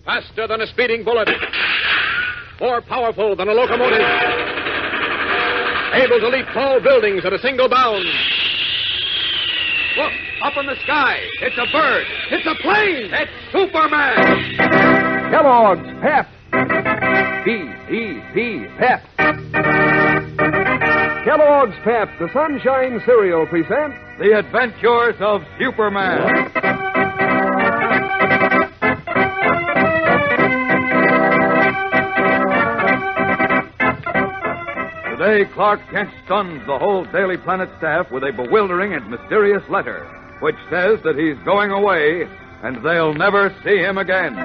Faster than a speeding bullet. More powerful than a locomotive. Able to leap tall buildings at a single bound. Look, up in the sky. It's a bird. It's a plane. It's Superman. Kellogg's Pep. P-E-P, Pep. Kellogg's Pep, the Sunshine Cereal, presents The Adventures of Superman. Today, Clark Kent stuns the whole Daily Planet staff with a bewildering and mysterious letter, which says that he's going away and they'll never see him again.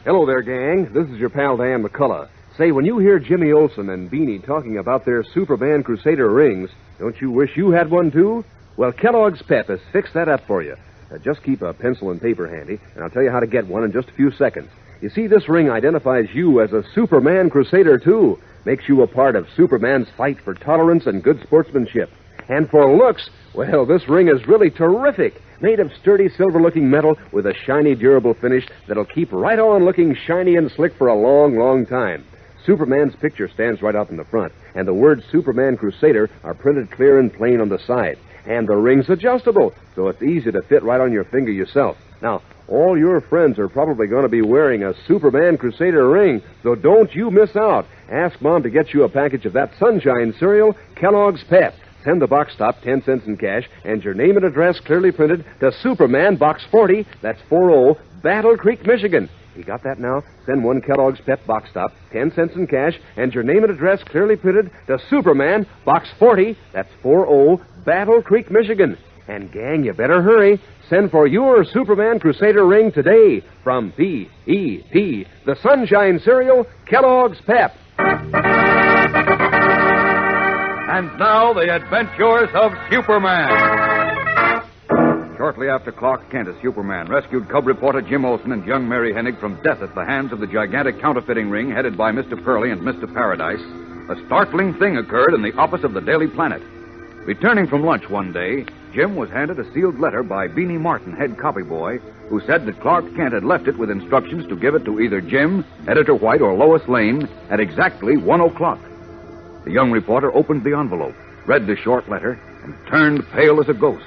Hello there, gang. This is your pal Dan McCullough. Say, when you hear Jimmy Olsen and Beanie talking about their Superman Crusader rings, don't you wish you had one too? Well, Kellogg's Pep has fixed that up for you. Just keep a pencil and paper handy, and I'll tell you how to get one in just a few seconds. You see, this ring identifies you as a Superman Crusader, too. Makes you a part of Superman's fight for tolerance and good sportsmanship. And for looks, well, this ring is really terrific. Made of sturdy silver-looking metal with a shiny, durable finish that'll keep right on looking shiny and slick for a long, long time. Superman's picture stands right out in the front, and the words Superman Crusader are printed clear and plain on the side. And the ring's adjustable, so it's easy to fit right on your finger yourself. Now, all your friends are probably going to be wearing a Superman Crusader ring, so don't you miss out. Ask Mom to get you a package of that Sunshine cereal, Kellogg's Pep. Send the box top, 10 cents in cash, and your name and address clearly printed to Superman, Box 40, that's 40, Battle Creek, Michigan. You got that now? Send one Kellogg's Pep box top, 10 cents in cash, and your name and address clearly printed to Superman, Box 40, that's 40, Battle Creek, Michigan. And, gang, you better hurry. Send for your Superman Crusader ring today from P.E.P., the Sunshine Cereal, Kellogg's Pep. And now, the adventures of Superman. Shortly after Clark Kent as Superman rescued cub reporter Jim Olsen and young Mary Hennig from death at the hands of the gigantic counterfeiting ring headed by Mr. Purley and Mr. Paradise, a startling thing occurred in the office of the Daily Planet. Returning from lunch one day, Jim was handed a sealed letter by Beanie Martin, head copy boy, who said that Clark Kent had left it with instructions to give it to either Jim, Editor White, or Lois Lane at exactly 1 o'clock. The young reporter opened the envelope, read the short letter, and turned pale as a ghost.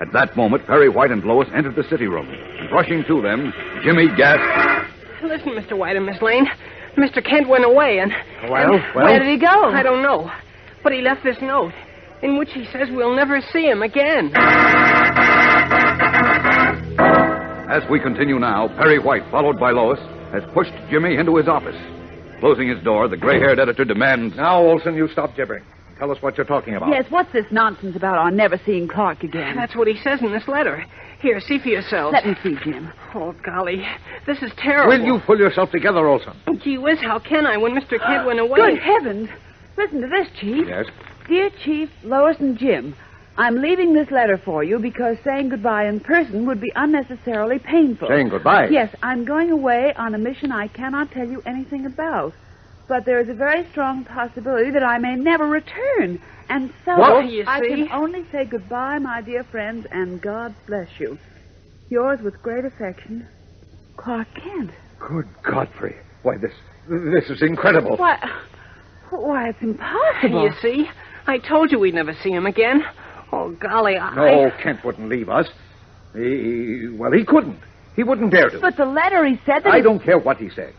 At that moment, Perry White and Lois entered the city room. And rushing to them, Jimmy gasped, "Listen, Mr. White and Miss Lane. Mr. Kent went away and... Well? Where did he go? I don't know. But he left this note, in which he says we'll never see him again." As we continue now, Perry White, followed by Lois, has pushed Jimmy into his office. Closing his door, the gray-haired editor demands... Now, Olsen, you stop gibbering. Tell us what you're talking about. Yes, what's this nonsense about our never seeing Clark again? That's what he says in this letter. Here, see for yourselves. Let me see, Jim. Oh, golly. This is terrible. Will you pull yourself together, Olsen? Gee whiz, how can I when Mr. Kent went away? Good heavens. Listen to this, Chief. Yes? Dear Chief, Lois and Jim, I'm leaving this letter for you because saying goodbye in person would be unnecessarily painful. Saying goodbye? Yes, I'm going away on a mission I cannot tell you anything about. But there is a very strong possibility that I may never return. And so What? You I see? can only say goodbye, my dear friends, and God bless you. Yours with great affection, Clark Kent. Good Godfrey. Why, this is incredible. Why, it's impossible. You see? I told you we'd never see him again. Oh, golly, No, Kent wouldn't leave us. He couldn't. He wouldn't dare to. But the letter, he said that I don't care what he said.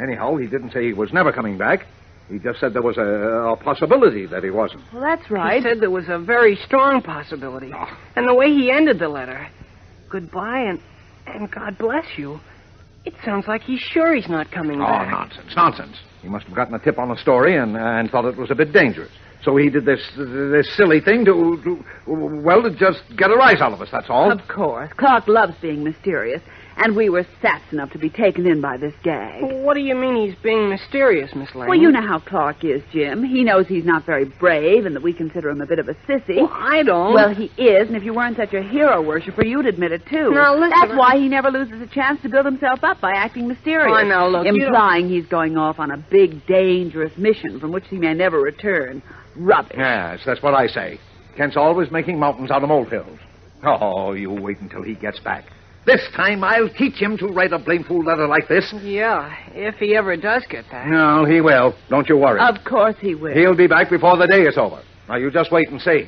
Anyhow, he didn't say he was never coming back. He just said there was a possibility that he wasn't. Well, that's He right. said there was a very strong possibility. Oh. And the way he ended the letter, goodbye and God bless you, it sounds like he's sure he's not coming back. Nonsense. He must have gotten a tip on the story and thought it was a bit dangerous. So he did this silly thing to just get a rise out of us, that's all. Of course. Clark loves being mysterious. And we were saps enough to be taken in by this gag. What do you mean he's being mysterious, Miss Lane? Well, you know how Clark is, Jim. He knows he's not very brave and that we consider him a bit of a sissy. Well, I don't. Well, he is, and if you weren't such a hero worshiper, you'd admit it, too. Now, listen, That's why he never loses a chance to build himself up by acting mysterious. Oh, now, look, you implying he's going off on a big, dangerous mission from which he may never return. Rubbish. Yes, that's what I say. Kent's always making mountains out of molehills. Oh, you wait until he gets back. This time I'll teach him to write a blameful letter like this. Yeah, if he ever does get back. No, he will. Don't you worry. Of course he will. He'll be back before the day is over. Now, you just wait and see.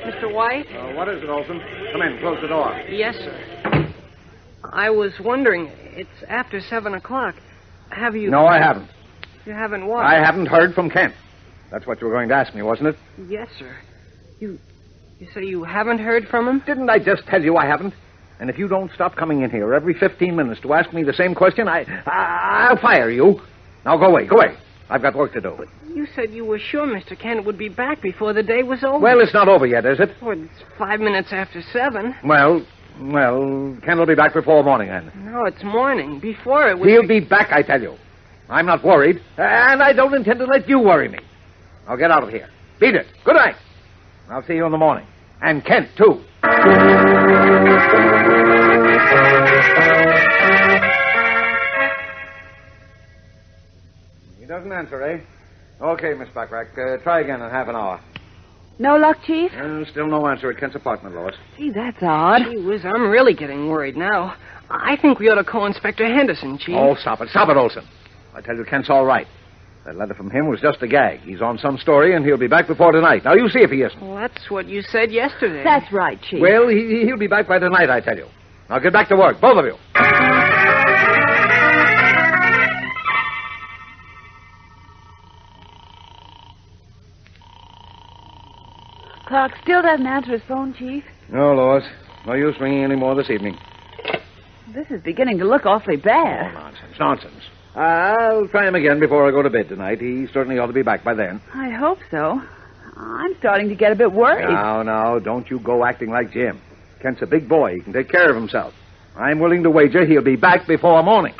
Mr. White? What is it, Olson? Come in. Close the door. Yes, sir. I was wondering, it's after 7 o'clock. Have you... No, I haven't. You haven't what? I haven't heard from Kent. That's what you were going to ask me, wasn't it? Yes, sir. You say you haven't heard from him? Didn't I just tell you I haven't? And if you don't stop coming in here every 15 minutes to ask me the same question, I'll fire you. Now, go away. Go away. I've got work to do. But you said you were sure Mr. Kent would be back before the day was over. Well, it's not over yet, is it? Well, it's 5 minutes after 7. Well, Kent will be back before morning, then. No, it's morning. Before it was... He'll be back, I tell you. I'm not worried, and I don't intend to let you worry me. Now, get out of here. Beat it. Good night. I'll see you in the morning. And Kent, too. He doesn't answer, eh? Okay, Miss Backrack. Try again in half an hour. No luck, Chief? Still no answer at Kent's apartment, Lois. Gee, that's odd. Gee whiz, I'm really getting worried now. I think we ought to call Inspector Henderson, Chief. Oh, stop it. Stop it, Olson. I tell you, Kent's all right. That letter from him was just a gag. He's on some story, and he'll be back before tonight. Now, you see if he isn't. Well, that's what you said yesterday. That's right, Chief. Well, he'll be back by tonight, I tell you. Now, get back to work, both of you. Clark still doesn't answer his phone, Chief. No, Lois. No use ringing any more this evening. This is beginning to look awfully bad. Oh, nonsense. I'll try him again before I go to bed tonight. He certainly ought to be back by then. I hope so. I'm starting to get a bit worried. Now, don't you go acting like Jim. Kent's a big boy. He can take care of himself. I'm willing to wager he'll be back before morning.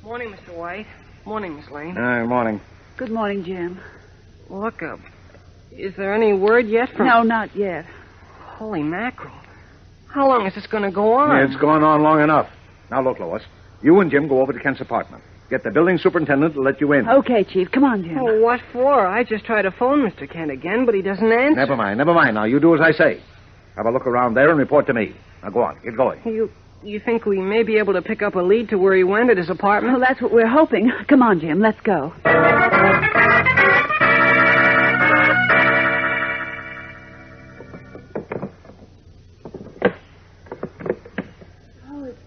Morning, Mr. White. Morning, Miss Lane. Morning. Good morning, Jim. Look, is there any word yet from... No, not yet. Holy mackerel. How long is this going to go on? It's gone on long enough. Now, look, Lois. You and Jim go over to Kent's apartment. Get the building superintendent to let you in. Okay, Chief. Come on, Jim. Oh, what for? I just tried to phone Mr. Kent again, but he doesn't answer. Never mind. Now, you do as I say. Have a look around there and report to me. Now, go on. Get going. You think we may be able to pick up a lead to where he went at his apartment? Well, that's what we're hoping. Come on, Jim. Let's go.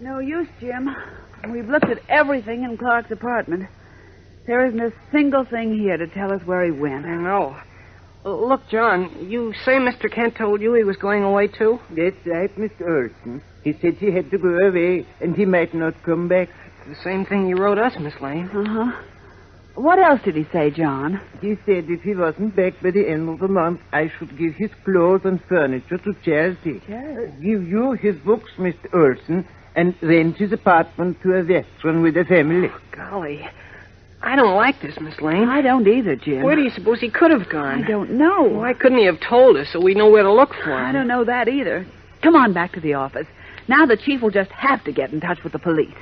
No use, Jim. We've looked at everything in Clark's apartment. There isn't a single thing here to tell us where he went. I know. Look, John, you say Mr. Kent told you he was going away, too? That's right, Mr. Olson. He said he had to go away, and he might not come back. The same thing he wrote us, Miss Lane. Uh-huh. What else did he say, John? He said if he wasn't back by the end of the month, I should give his clothes and furniture to charity. Give you his books, Mr. Olson, and rent his apartment to a veteran with a family. Oh, golly. I don't like this, Miss Lane. I don't either, Jim. Where do you suppose he could have gone? I don't know. Why couldn't he have told us so we know where to look for him? I don't know that either. Come on back to the office. Now the chief will just have to get in touch with the police.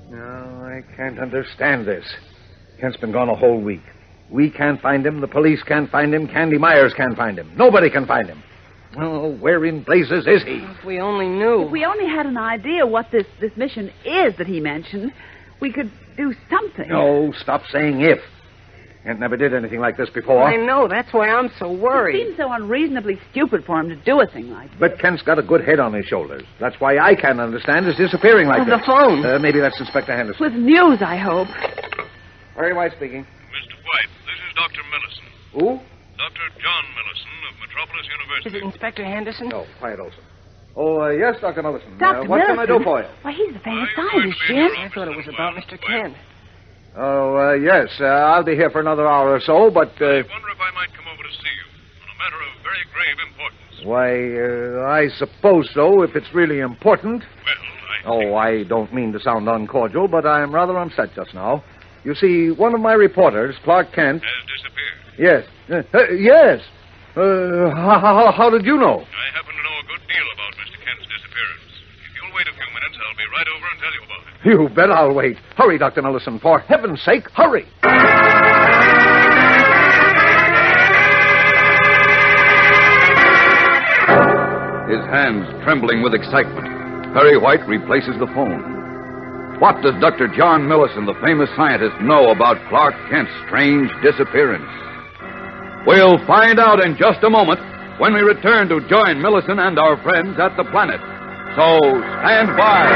No, I can't understand this. Kent's been gone a whole week. We can't find him. The police can't find him. Candy Myers can't find him. Nobody can find him. Oh, where in blazes is he? If we only knew. If we only had an idea what this mission is that he mentioned, we could do something. No, stop saying if. Kent never did anything like this before. I know. That's why I'm so worried. It seems so unreasonably stupid for him to do a thing like this. But Kent's got a good head on his shoulders. That's why I can't understand his disappearing like this. The phone. Maybe that's Inspector Henderson. With news, I hope. Very White speaking. Mr. White, this is Dr. Millison. Who? Dr. John Millison of Metropolis University. Is it Inspector Henderson? No, quiet, Olson. Oh, yes, Dr. Millison. Dr. What can I do Millison? for you? Why, he's the famous I'm scientist, going to Jim. I thought it was about Mr. Kent. Oh, yes. I'll be here for another hour or so, but... I wonder if I might come over to see you on a matter of very grave importance. Why, I suppose so, if it's really important. Well, I Oh, I don't mean to sound uncordial, but I'm rather upset just now. You see, one of my reporters, Clark Kent... Has disappeared. Yes. Yes. How did you know? I happen to know a good deal about Mr. Kent's disappearance. If you'll wait a few minutes, I'll be right over and tell you about it. You bet I'll wait. Hurry, Dr. Millison. For heaven's sake, hurry. His hands trembling with excitement, Perry White replaces the phone. What does Dr. John Millison, the famous scientist, know about Clark Kent's strange disappearance? We'll find out in just a moment when we return to join Millison and our friends at the Planet. So stand by.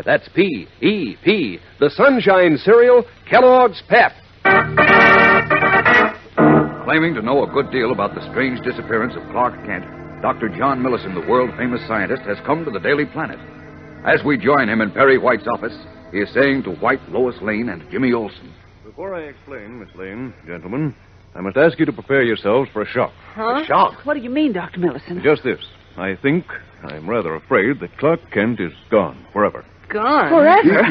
That's P-E-P, the Sunshine Cereal, Kellogg's Pep. Claiming to know a good deal about the strange disappearance of Clark Kent, Dr. John Millison, the world-famous scientist, has come to the Daily Planet. As we join him in Perry White's office, he is saying to White, Lois Lane, and Jimmy Olsen. Before I explain, Miss Lane, gentlemen, I must ask you to prepare yourselves for a shock. Huh? A shock? What do you mean, Dr. Millison? Just this. I'm rather afraid that Clark Kent is gone forever. Gone? Forever?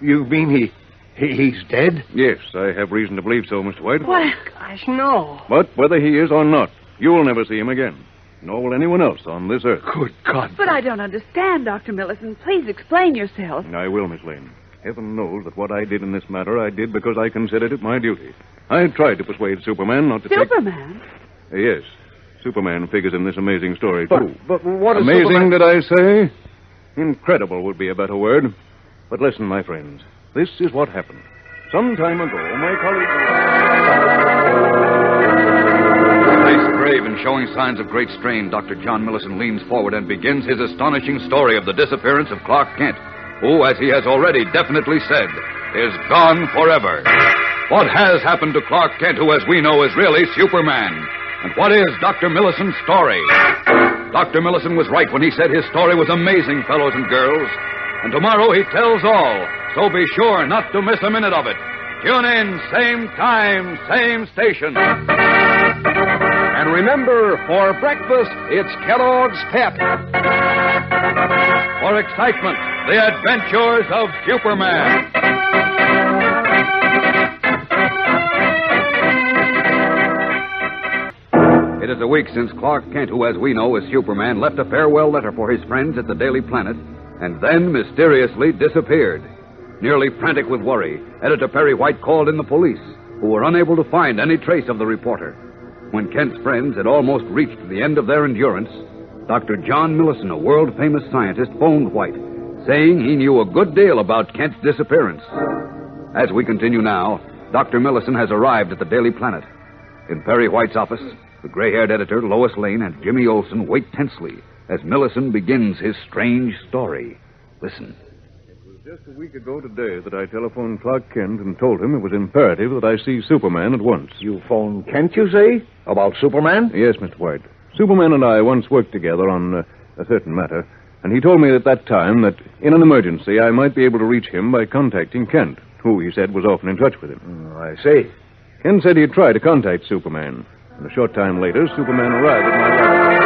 You mean he's dead? Yes, I have reason to believe so, Mr. White. What? Gosh, no. But whether he is or not, you'll never see him again. Nor will anyone else on this earth. Good God. But I don't understand, Dr. Millison. Please explain yourself. I will, Miss Lane. Heaven knows that what I did in this matter, I did because I considered it my duty. I tried to persuade Superman not to Superman? Yes. Superman figures in this amazing story, too. But what is Amazing, did I say? Incredible would be a better word. But listen, my friends. This is what happened. Some time ago, my Face grave and showing signs of great strain, Dr. John Millison leans forward and begins his astonishing story of the disappearance of Clark Kent, who, as he has already definitely said, is gone forever. What has happened to Clark Kent, who, as we know, is really Superman? And what is Dr. Millison's story? Dr. Millison was right when he said his story was amazing, fellows and girls. And tomorrow he tells all, so be sure not to miss a minute of it. Tune in, same time, same station. And remember, for breakfast, it's Kellogg's Pep. For excitement, the adventures of Superman. It is a week since Clark Kent, who, as we know, is Superman, left a farewell letter for his friends at the Daily Planet, and then mysteriously disappeared. Nearly frantic with worry, Editor Perry White called in the police, who were unable to find any trace of the reporter. When Kent's friends had almost reached the end of their endurance, Dr. John Millison, a world-famous scientist, phoned White, saying he knew a good deal about Kent's disappearance. As we continue now, Dr. Millison has arrived at the Daily Planet. In Perry White's office, the gray-haired editor, Lois Lane, and Jimmy Olsen wait tensely as Millison begins his strange story. Listen. It was just a week ago today that I telephoned Clark Kent and told him it was imperative that I see Superman at once. You phoned Kent, you say? About Superman? Yes, Mr. White. Superman and I once worked together on a certain matter, and he told me at that time that in an emergency I might be able to reach him by contacting Kent, who, he said, was often in touch with him. I see. Kent said he'd try to contact Superman. And a short time later, Superman arrived at my laboratory.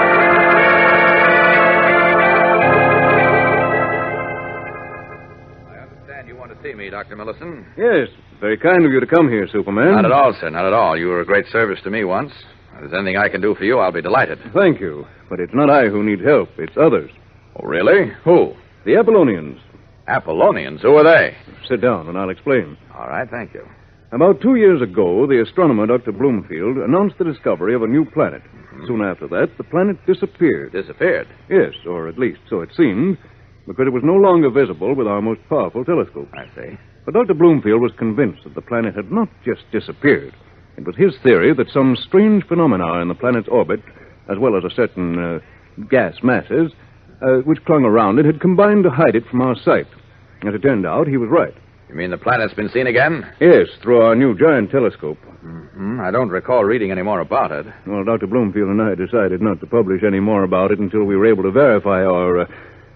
I understand you want to see me, Dr. Millison. Yes, very kind of you to come here, Superman. Not at all, sir, not at all. You were a great service to me once. If there's anything I can do for you, I'll be delighted. Thank you. But it's not I who need help. It's others. Oh, really? Who? The Apollonians. Apollonians? Who are they? Sit down and I'll explain. All right, thank you. About 2 years ago, the astronomer Dr. Bloomfield announced the discovery of a new planet. Soon after that, the planet disappeared. Disappeared? Yes, or at least so it seemed, because it was no longer visible with our most powerful telescopes. I see. But Dr. Bloomfield was convinced that the planet had not just disappeared. It was his theory that some strange phenomena in the planet's orbit, as well as a certain gas masses, which clung around it, had combined to hide it from our sight. As it turned out, he was right. You mean the planet's been seen again? Yes, through our new giant telescope. Mm-hmm. I don't recall reading any more about it. Well, Dr. Bloomfield and I decided not to publish any more about it until we were able to verify our,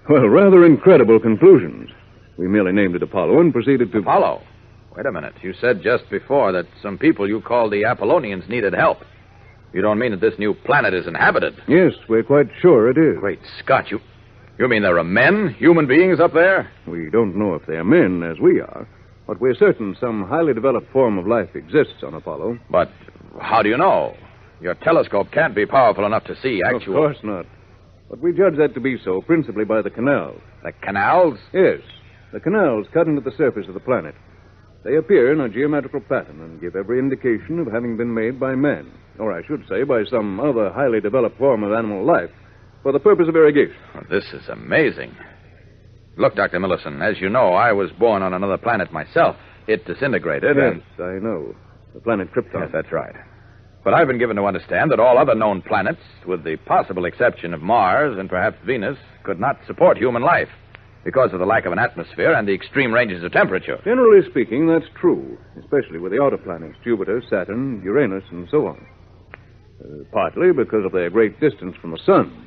rather incredible conclusions. We merely named it Apollo and proceeded to... Apollo? Wait a minute. You said just before that some people you called the Apollonians needed help. You don't mean that this new planet is inhabited? Yes, we're quite sure it is. Great Scott, you mean there are men, human beings up there? We don't know if they're men, as we are, but we're certain some highly developed form of life exists on Apollo. But how do you know? Your telescope can't be powerful enough to see actual... Of course not. But we judge that to be so principally by the canals. The canals? Yes, the canals cut into the surface of the planet. They appear in a geometrical pattern and give every indication of having been made by man, or I should say by some other highly developed form of animal life, for the purpose of irrigation. Well, this is amazing. Look, Dr. Millison, as you know, I was born on another planet myself. It disintegrated Yes, I know. The planet Krypton. Yes, that's right. But I've been given to understand that all other known planets, with the possible exception of Mars and perhaps Venus, could not support human life because of the lack of an atmosphere and the extreme ranges of temperature. Generally speaking, that's true, especially with the outer planets, Jupiter, Saturn, Uranus, and so on. Partly because of their great distance from the sun.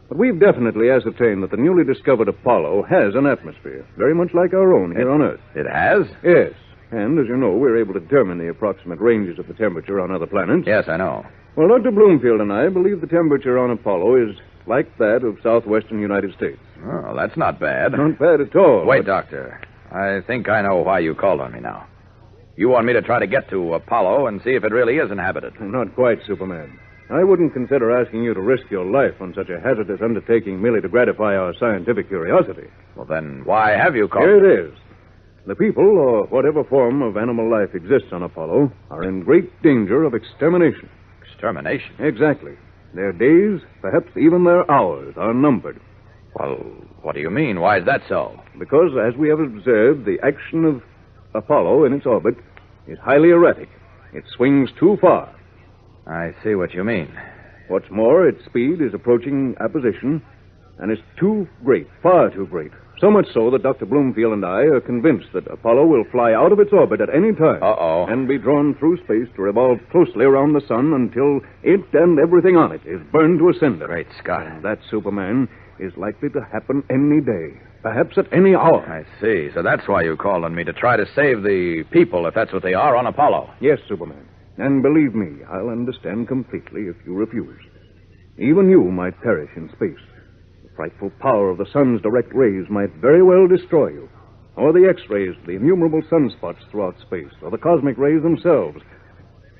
But we've definitely ascertained that the newly discovered Apollo has an atmosphere, very much like our own here on Earth. It has? Yes. And, as you know, we're able to determine the approximate ranges of the temperature on other planets. Yes, I know. Well, Dr. Bloomfield and I believe the temperature on Apollo is like that of southwestern United States. Oh, that's not bad. Not bad at all. Wait, Doctor. I think I know why you called on me now. You want me to try to get to Apollo and see if it really is inhabited. Not quite, Superman. I wouldn't consider asking you to risk your life on such a hazardous undertaking merely to gratify our scientific curiosity. Well, then why have you called? Here it is. The people, or whatever form of animal life exists on Apollo, are in great danger of extermination. Extermination? Exactly. Their days, perhaps even their hours, are numbered. Well, what do you mean? Why is that so? Because, as we have observed, the action of Apollo in its orbit is highly erratic. It swings too far. I see what you mean. What's more, its speed is approaching apposition, and is too great, far too great. So much so that Dr. Bloomfield and I are convinced that Apollo will fly out of its orbit at any time. Uh-oh. And be drawn through space to revolve closely around the sun until it and everything on it is burned to a cinder. Great Scott. And that, Superman, is likely to happen any day. Perhaps at any hour. I see. So that's why you called on me, to try to save the people, if that's what they are, on Apollo. Yes, Superman. And believe me, I'll understand completely if you refuse. Even you might perish in space. The frightful power of the sun's direct rays might very well destroy you. Or the X-rays, the innumerable sunspots throughout space, or the cosmic rays themselves.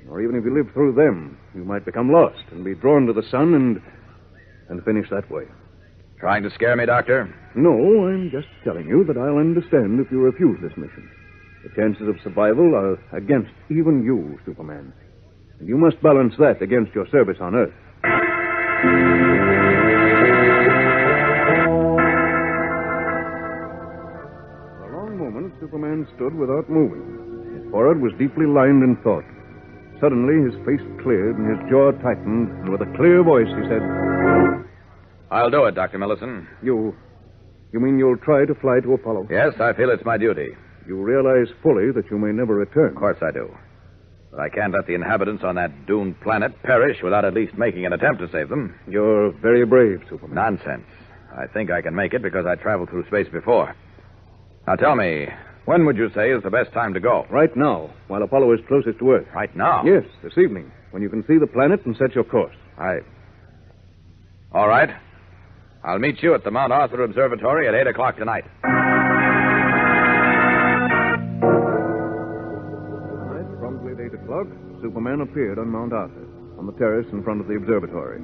Or even if you live through them, you might become lost and be drawn to the sun and finish that way. Trying to scare me, Doctor? No, I'm just telling you that I'll understand if you refuse this mission. The chances of survival are against even you, Superman. And you must balance that against your service on Earth. For a long moment, Superman stood without moving. His forehead was deeply lined in thought. Suddenly, his face cleared and his jaw tightened, and with a clear voice, he said, I'll do it, Dr. Millison. You mean you'll try to fly to Apollo? Yes, I feel it's my duty. You realize fully that you may never return. Of course I do. But I can't let the inhabitants on that doomed planet perish without at least making an attempt to save them. You're very brave, Superman. Nonsense. I think I can make it because I traveled through space before. Now tell me, when would you say is the best time to go? Right now, while Apollo is closest to Earth. Right now? Yes, this evening, when you can see the planet and set your course. All right. I'll meet you at the Mount Arthur Observatory at 8 o'clock tonight. Tonight, promptly at 8 o'clock, Superman appeared on Mount Arthur, on the terrace in front of the observatory.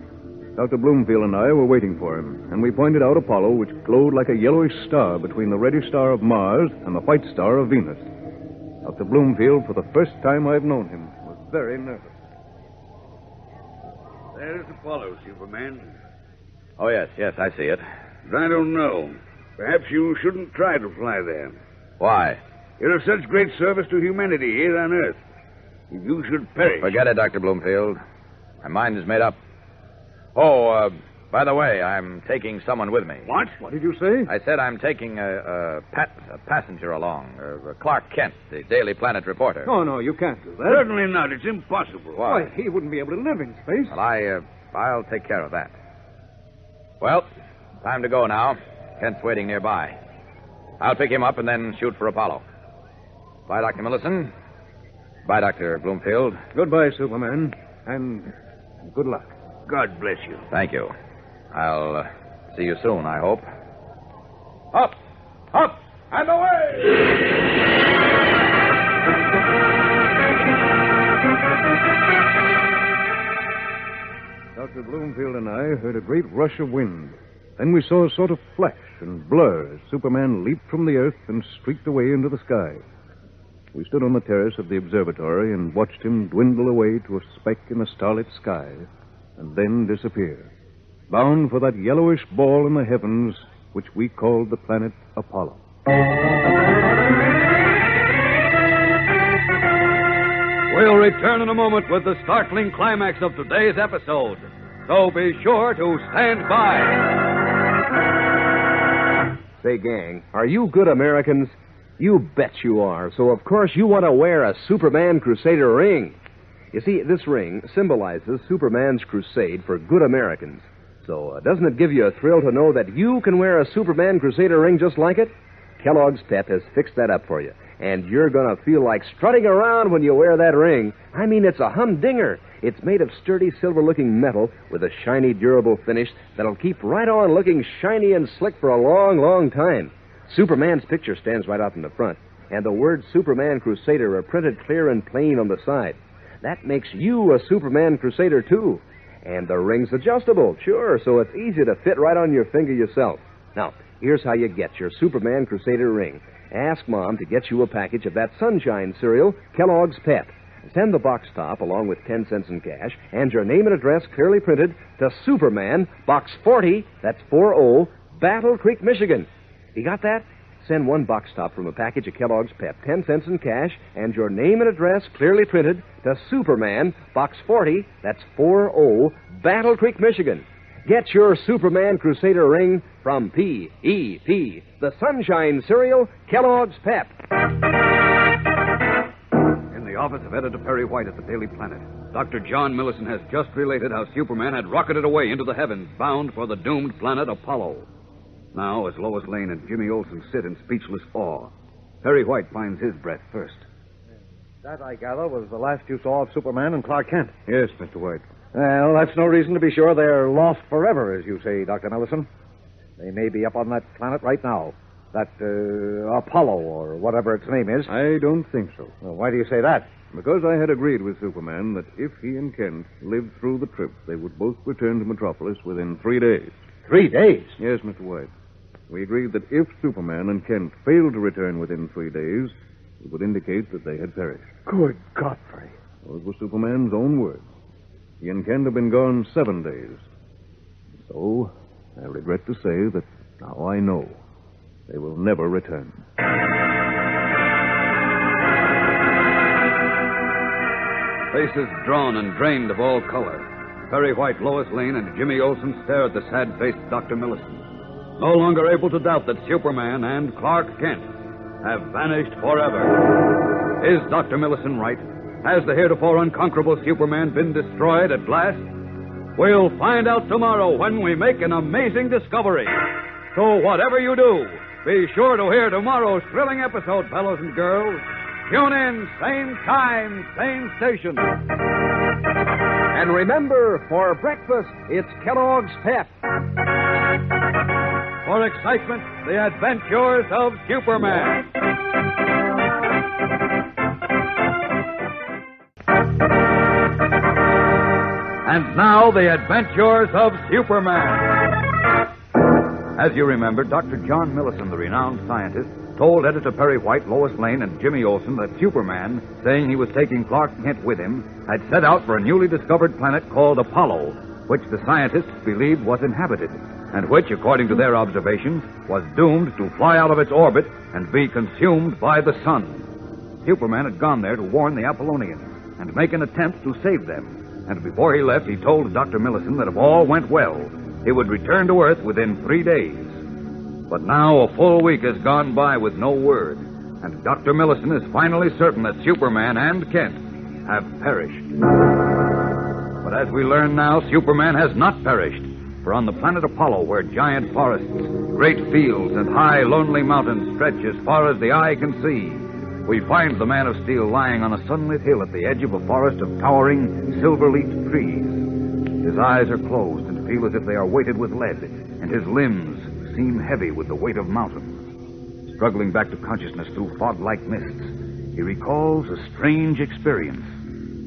Dr. Bloomfield and I were waiting for him, and we pointed out Apollo, which glowed like a yellowish star between the reddish star of Mars and the white star of Venus. Dr. Bloomfield, for the first time I've known him, was very nervous. There's Apollo, Superman. Oh, yes, I see it. I don't know. Perhaps you shouldn't try to fly there. Why? You're of such great service to humanity here on Earth. If you should perish... Forget it, Dr. Bloomfield. My mind is made up. Oh, by the way, I'm taking someone with me. What? What did you say? I said I'm taking a passenger along. Clark Kent, the Daily Planet reporter. Oh, no, you can't do that. Certainly not. It's impossible. Why? Why, he wouldn't be able to live in space. Well, I'll take care of that. Well, time to go now. Kent's waiting nearby. I'll pick him up and then shoot for Apollo. Bye, Dr. Millison. Bye, Dr. Bloomfield. Goodbye, Superman. And And good luck. God bless you. Thank you. I'll see you soon, I hope. Up! Up! And away! Dr. Bloomfield and I heard a great rush of wind. Then we saw a sort of flash and blur as Superman leaped from the earth and streaked away into the sky. We stood on the terrace of the observatory and watched him dwindle away to a speck in the starlit sky and then disappear, bound for that yellowish ball in the heavens which we called the planet Apollo. We'll return in a moment with the startling climax of today's episode. So be sure to stand by. Say, gang, are you good Americans? You bet you are. So, of course, you want to wear a Superman Crusader ring. You see, this ring symbolizes Superman's crusade for good Americans. So, doesn't it give you a thrill to know that you can wear a Superman Crusader ring just like it? Kellogg's Pep has fixed that up for you. And you're going to feel like strutting around when you wear that ring. I mean, it's a humdinger. It's made of sturdy, silver-looking metal with a shiny, durable finish that'll keep right on looking shiny and slick for a long, long time. Superman's picture stands right up in the front, and the words Superman Crusader are printed clear and plain on the side. That makes you a Superman Crusader, too. And the ring's adjustable, sure, so it's easy to fit right on your finger yourself. Now, here's how you get your Superman Crusader ring. Ask Mom to get you a package of that Sunshine cereal, Kellogg's Pep. Send the box top along with 10 cents in cash and your name and address clearly printed to Superman, Box 40, that's 40, Battle Creek, Michigan. You got that? Send one box top from a package of Kellogg's Pep, 10 cents in cash, and your name and address clearly printed to Superman, Box 40, that's 40, Battle Creek, Michigan. Get your Superman Crusader ring from P.E.P., the Sunshine cereal, Kellogg's Pep. In the office of Editor Perry White at the Daily Planet, Dr. John Millison has just related how Superman had rocketed away into the heavens, bound for the doomed planet Apollo. Now, as Lois Lane and Jimmy Olsen sit in speechless awe, Perry White finds his breath first. That, I gather, was the last you saw of Superman and Clark Kent. Yes, Mr. White. Well, that's no reason to be sure they're lost forever, as you say, Dr. Millison. They may be up on that planet right now. That, Apollo, or whatever its name is. I don't think so. Well, why do you say that? Because I had agreed with Superman that if he and Kent lived through the trip, they would both return to Metropolis within 3 days. 3 days? Yes, Mr. White. We agreed that if Superman and Kent failed to return within 3 days, it would indicate that they had perished. Good Godfrey. Those were Superman's own words. He and Kent have been gone 7 days. So, I regret to say that now I know they will never return. Faces drawn and drained of all color, Perry White, Lois Lane, and Jimmy Olsen stare at the sad-faced Dr. Millison, no longer able to doubt that Superman and Clark Kent have vanished forever. Is Dr. Millison right? Has the heretofore unconquerable Superman been destroyed at last? We'll find out tomorrow when we make an amazing discovery. So whatever you do, be sure to hear tomorrow's thrilling episode, fellows and girls. Tune in, same time, same station. And remember, for breakfast, it's Kellogg's Pep. For excitement, the adventures of Superman. And now, the adventures of Superman. As you remember, Dr. John Millison, the renowned scientist, told Editor Perry White, Lois Lane, and Jimmy Olsen that Superman, saying he was taking Clark Kent with him, had set out for a newly discovered planet called Apollo, which the scientists believed was inhabited, and which, according to their observations, was doomed to fly out of its orbit and be consumed by the sun. Superman had gone there to warn the Apollonians and make an attempt to save them. And before he left, he told Dr. Millison that if all went well, he would return to Earth within 3 days. But now a full week has gone by with no word, and Dr. Millison is finally certain that Superman and Kent have perished. But as we learn now, Superman has not perished, for on the planet Apollo, where giant forests, great fields, and high, lonely mountains stretch as far as the eye can see, we find the Man of Steel lying on a sunlit hill at the edge of a forest of towering, silver-leafed trees. His eyes are closed and feel as if they are weighted with lead, and his limbs seem heavy with the weight of mountains. Struggling back to consciousness through fog-like mists, he recalls a strange experience,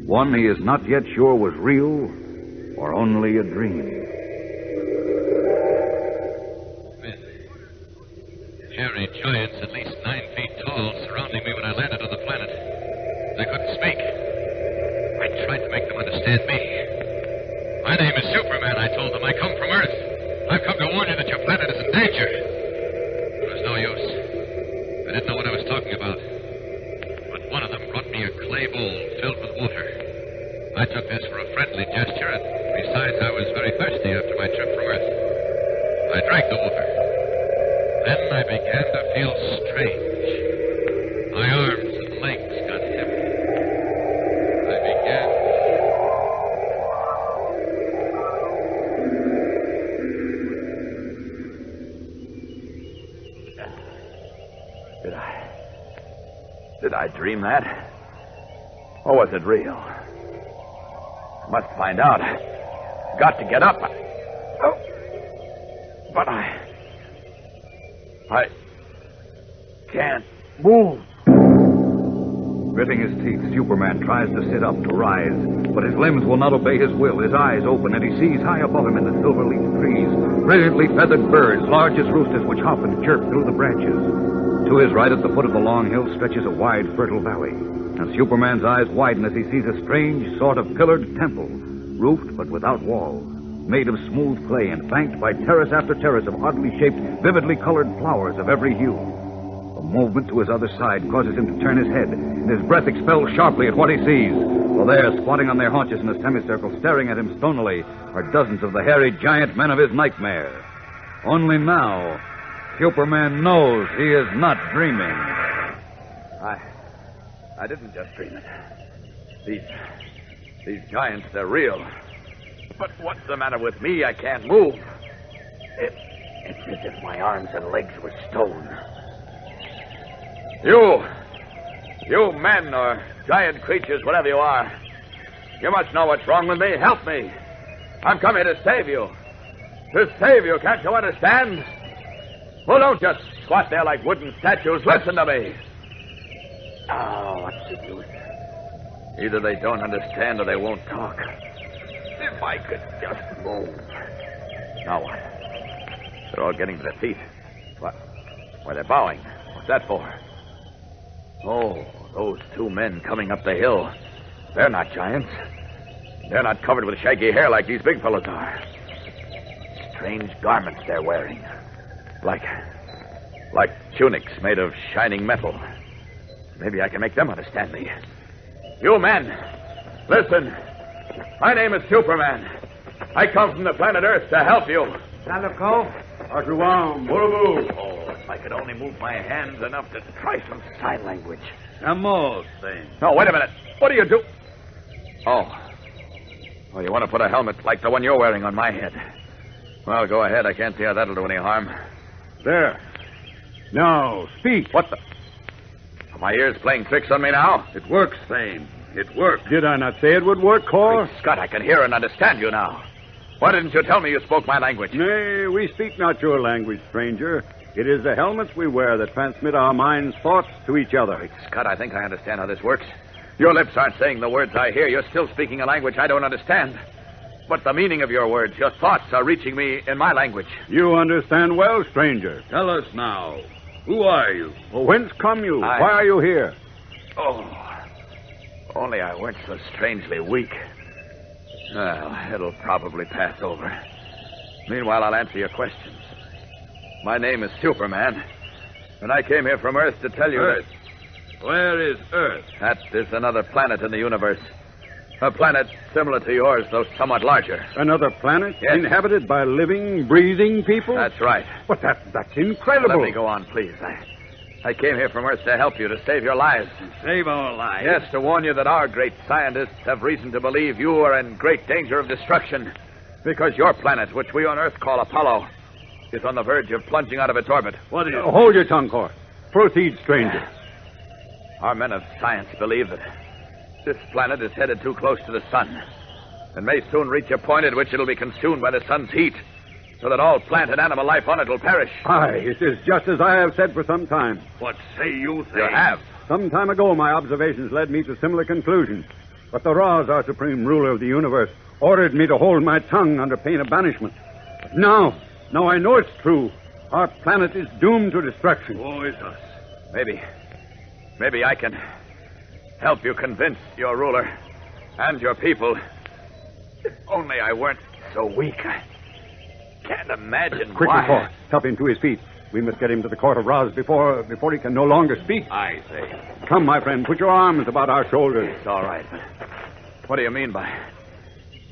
one he is not yet sure was real or only a dream. Hairy giants at least 9 feet tall surrounding me when I landed on the planet. They couldn't speak. I tried to make them understand me. My name is Superman, I told them. I come from Earth. I've come to warn you that your planet is in danger. It was no use. I didn't know what I was talking about. But one of them brought me a clay bowl filled with water. I took this for a friendly gesture, and besides, I was very thirsty after my trip from Earth. I drank the water. Then I began to feel strange. My arms and legs got heavy. I began... Did I dream that? Or was it real? I must find out. Got to get up. But I can't move. Gritting his teeth, Superman tries to sit up, to rise, but his limbs will not obey his will. His eyes open, and he sees high above him in the silver-leafed trees brilliantly feathered birds, large as roosters, which hop and chirp through the branches. To his right, at the foot of the long hill, stretches a wide, fertile valley. And Superman's eyes widen as he sees a strange sort of pillared temple, roofed but without walls, made of smooth clay and flanked by terrace after terrace of oddly shaped, vividly colored flowers of every hue. A movement to his other side causes him to turn his head, and his breath expels sharply at what he sees. For there, squatting on their haunches in a semicircle, staring at him stonily, are dozens of the hairy giant men of his nightmare. Only now, Superman knows he is not dreaming. I didn't just dream it. These giants, they're real. But what's the matter with me? I can't move. It's as if my arms and legs were stone. You men or giant creatures, whatever you are, you must know what's wrong with me. Help me. I'm come here to save you. To save you, can't you understand? Well, don't just squat there like wooden statues. Listen to me. Oh, what's the use? Either they don't understand or they won't talk. If I could just move. Now what? They're all getting to their feet. What? Why, they're bowing. What's that for? Oh, those 2 men coming up the hill. They're not giants. They're not covered with shaggy hair like these big fellows are. Strange garments they're wearing. Like tunics made of shining metal. Maybe I can make them understand me. You men, listen. My name is Superman. I come from the planet Earth to help you. Salico? Arjuam, Borobu. Oh, if I could only move my hands enough to try some sign language. Amos, thing. No, wait a minute. What do you do? Oh, you want to put a helmet like the one you're wearing on my head? Well, go ahead. I can't see how that'll do any harm. There. Now, speak. What the... Are my ears playing tricks on me now? It works, Thane. It works. Did I not say it would work, Cor? Great Scott, I can hear and understand you now. Why didn't you tell me you spoke my language? Nay, we speak not your language, stranger. It is the helmets we wear that transmit our minds' thoughts to each other. Great Scott, I think I understand how this works. Your lips aren't saying the words I hear. You're still speaking a language I don't understand. But the meaning of your words, your thoughts, are reaching me in my language. You understand well, stranger. Tell us now. Who are you? Well, whence come you? Why are you here? Oh, only I weren't so strangely weak. Well, it'll probably pass over. Meanwhile, I'll answer your questions. My name is Superman, and I came here from Earth to tell you Earth? Where is Earth? that is another planet in the universe. A planet similar to yours, though somewhat larger. Another planet? Yes. Inhabited by living, breathing people? That's right. But that's incredible. Let me go on, please. I came here from Earth to help you, to save your lives. Save our lives? Yes, to warn you that our great scientists have reason to believe you are in great danger of destruction. Because your planet, which we on Earth call Apollo, is on the verge of plunging out of its orbit. What is... Hold your tongue, Cor. Proceed, stranger. Our men of science believe that this planet is headed too close to the sun. and may soon reach a point at which it'll be consumed by the sun's heat, so that all plant and animal life on it will perish. Aye, it is just as I have said for some time. What say you, Thane? You have. Some time ago, my observations led me to similar conclusions. But the Raz, our supreme ruler of the universe, ordered me to hold my tongue under pain of banishment. But now I know it's true. Our planet is doomed to destruction. Oh, it's us. Maybe I can help you convince your ruler and your people. If only I weren't so weak. I can't imagine Quickly, why. Thor. Help him to his feet. We must get him to the court of Raz before he can no longer speak. I say. Come, my friend, put your arms about our shoulders. It's all right, but what do you mean by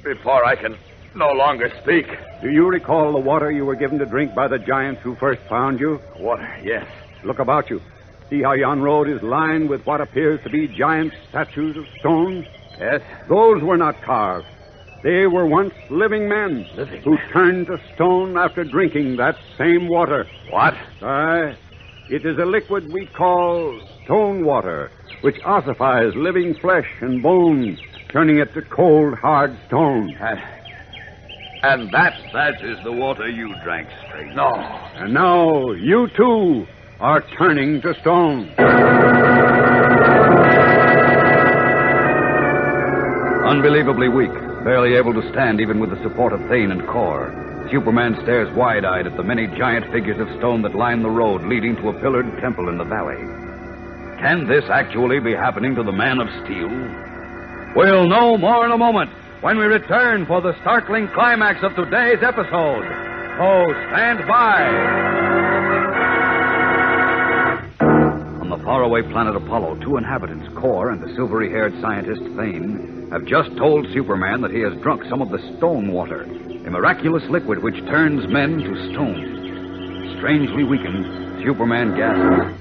before I can no longer speak? Do you recall the water you were given to drink by the giants who first found you? Water, yes. Look about you. See how yon road is lined with what appears to be giant statues of stone? Yes? Those were not carved. They were once living men who turned to stone after drinking that same water. What? Aye. It is a liquid we call stone water, which ossifies living flesh and bones, turning it to cold, hard stone. And that is the water you drank, stranger. No. And now you, too, are turning to stone. Unbelievably weak, barely able to stand even with the support of Thane and Kor, Superman stares wide-eyed at the many giant figures of stone that line the road leading to a pillared temple in the valley. Can this actually be happening to the Man of Steel? We'll know more in a moment when we return for the startling climax of today's episode. So stand by. On the faraway planet Apollo, two inhabitants, Kor and the silvery-haired scientist Thane, have just told Superman that he has drunk some of the stone water, a miraculous liquid which turns men to stone. Strangely weakened, Superman gasps.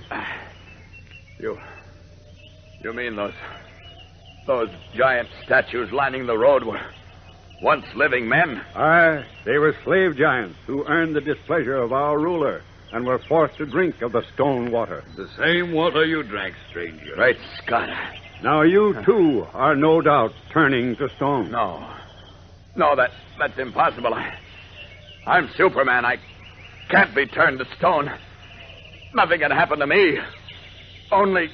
You mean those giant statues lining the road were once living men? Aye, they were slave giants who earned the displeasure of our ruler and were forced to drink of the stone water. The same water you drank, stranger. Great Scott. Now you, too, are no doubt turning to stone. No, that's impossible. I'm Superman. I can't be turned to stone. Nothing can happen to me. Only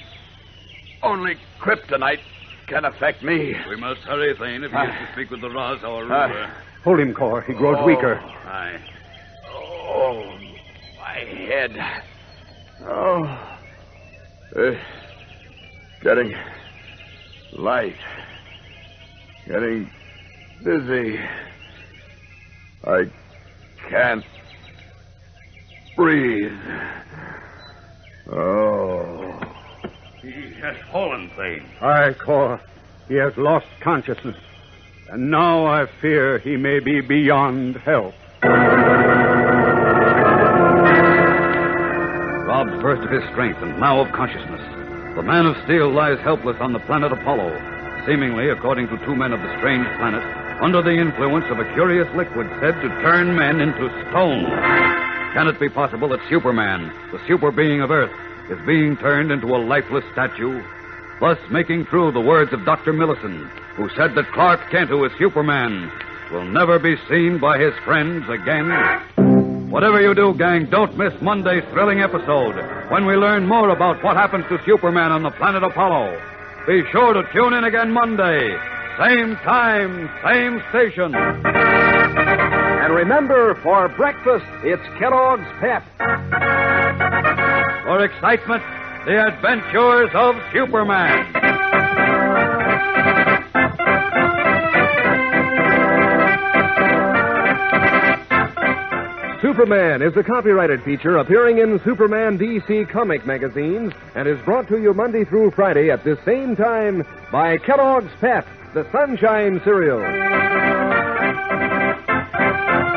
kryptonite can affect me. We must hurry, Thane, if he is to speak with the Raz, our ruler. Hold him, Kor. He grows weaker. Aye. Oh, my head. Oh. Getting light. Getting dizzy. I can't breathe. Oh. He has fallen, Thane. Aye, Kor. He has lost consciousness. And now I fear he may be beyond help. Robbed first of his strength and now of consciousness, the Man of Steel lies helpless on the planet Apollo, seemingly, according to two men of the strange planet, under the influence of a curious liquid said to turn men into stone. Can it be possible that Superman, the super being of Earth, is being turned into a lifeless statue, thus making true the words of Dr. Millison, who said that Clark Kent, who is Superman, will never be seen by his friends again? Whatever you do, gang, don't miss Monday's thrilling episode when we learn more about what happens to Superman on the planet Apollo. Be sure to tune in again Monday. Same time, same station. And remember, for breakfast, it's Kellogg's Pep. For excitement, the adventures of Superman. Superman is a copyrighted feature appearing in Superman DC comic magazines and is brought to you Monday through Friday at this same time by Kellogg's Pep, the Sunshine Cereal.